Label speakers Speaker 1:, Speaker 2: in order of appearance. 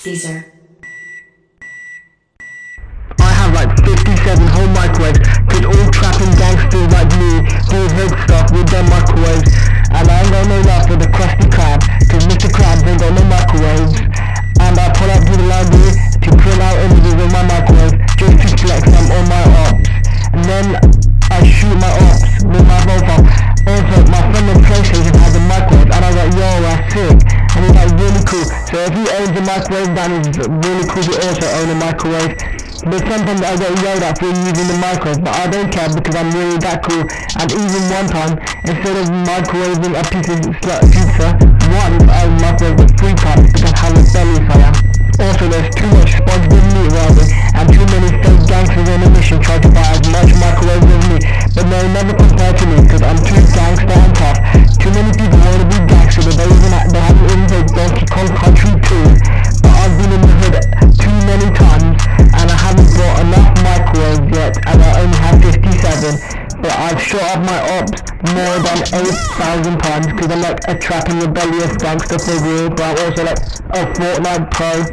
Speaker 1: Caesar.
Speaker 2: I have like 57 whole microwaves, cause all trapping gangsters like me do hood stuff with their microwaves. And I ain't got no love for the Krusty Krab, cause Mr. Krabs ain't got no microwaves. And I pull up to the library to print out images of my microwave, just to flex them on my ops. And then I shoot my ops with my profile. Also, my friend on PlayStation has a microwave, and I was like, yo, that's sick. And he's like, really cool. So if he owns a microwave, that is really cool to also own a microwave. But sometimes I get yelled at for using the microwave, but I don't care because I'm really that cool. And even one time, instead of microwaving a piece of pizza, once I microwaved it 3 times because how rebellious I am. Also, there's too much SpongeBob meat welding, and too many fake gangsters on a mission try to buy as much microwave as me. But they'll never compare to me because I'm too gangster and tough. Too many people want to be gangster, but they haven't even played Donkey Kong Country 2. But I've been in the hood too many times, and I haven't bought enough microwaves yet, and I only have 57. But I've shot up my ops more than 8,000 times because I'm like a trapping rebellious gangster for real, but I'm also like a Fortnite pro.